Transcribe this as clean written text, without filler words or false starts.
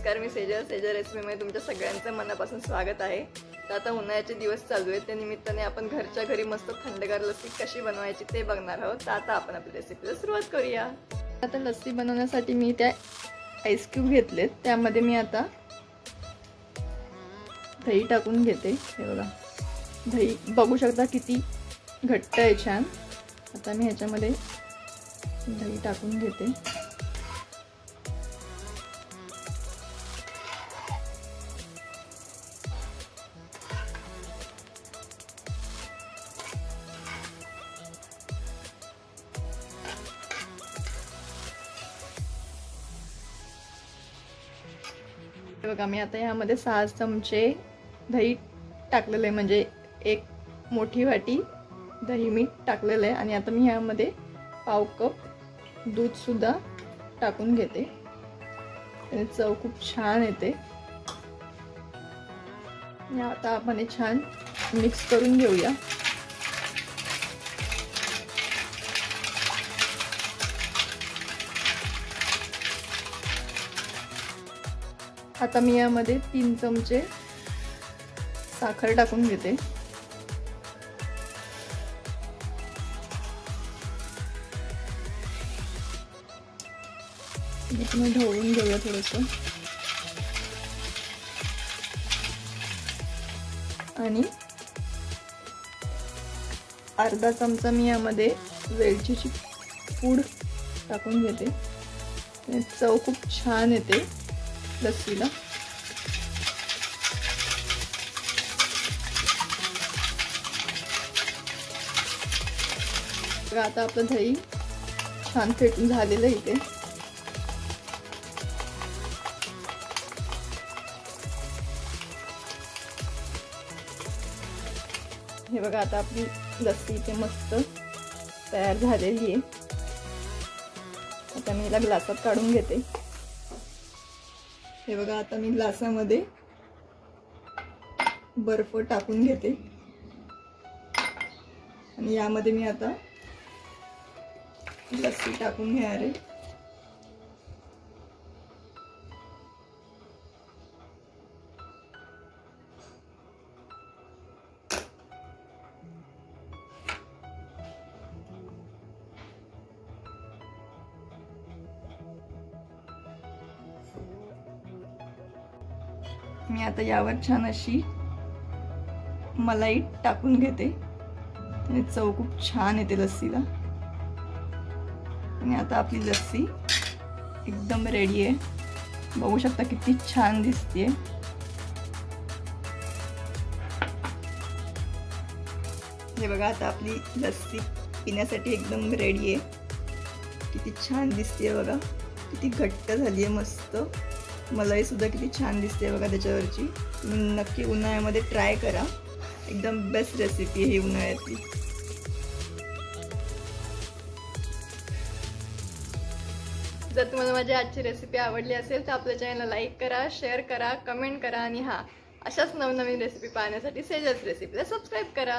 नमस्कार, मी सेजल रेसिपीमध्ये तुमच्या सगळ्यांचं मनापासून स्वागत आहे। तर आता उन्हाळ्याचे दिवस चालू आहेत, त्या निमित्ताने आपण घरच्या घरी मस्त थंडगार लस्सी कशी बनवायची ते बघणार आहोत। तर आता आपण आपल्या रेसिपीला सुरुवात करूया। आता लस्सी बनवण्यासाठी मी त्या आईस क्यूब घेतलेत, त्यामध्ये मी आता दही टाकून घेते। हे बघा, दही बघू शकता किती घट्ट आहे, छान। आता मी ह्याच्यामध्ये दही टाकून घेते। बघा, मी आता यामध्ये 6 चमचे दही टाकलेले आहे, म्हणजे एक मोठी वाटी दही मी टाकलेलं आहे। आणि आता मी यामध्ये पाव कप दूध सुद्धा टाकून घेते, त्याने चव खूप छान येते। आता आपण हे छान मिक्स करून घेऊया। आता मी यामध्ये 3 चमचे साखर टाकून घेते। मी ढवळून घेऊया थोडंसं। आणि अर्धा चमचा मी यामध्ये वेलचीची पूड टाकून घेते, चव खूप छान येते लस्सीला। आता आपलं दही छान फेटून झालेलं आहे इथे। हे बघा, आता आपली लस्सी इथे मस्त तयार झालेली आहे। आता मी याला ग्लासात काढून घेते। हे बघा, आता मी ग्लासामध्ये बर्फ टाकून घेते आणि यामध्ये मी आता लस्सी टाकून घेणार आहे। मी आता यावर छान अशी मलाई टाकून घेते, त्याने चव खूप छान येते लस्सीला। आणि आता आपली लस्सी एकदम रेडी आहे, बघू शकता किती छान दिसते। हे बघा, आता आपली लस्सी पिण्यासाठी एकदम रेडी आहे। किती छान दिसते बघा, किती घट्ट झाली आहे, मस्त। मलाई सुद्धा किती छान दिसते बघा त्याच्यावरची। तुम्ही नक्की उन्हाळ्यामध्ये ट्राय करा, एकदम बेस्ट रेसिपी आहे ही उन्हाळ्यातली। जर तुम्हाला माझी आजची रेसिपी आवडली असेल तर आपल्या चॅनलला लाईक करा, शेअर करा, कमेंट करा आणि अशाच नवनवीन रेसिपी पाहण्यासाठी सेजल्स रेसिपीला सबस्क्राईब करा।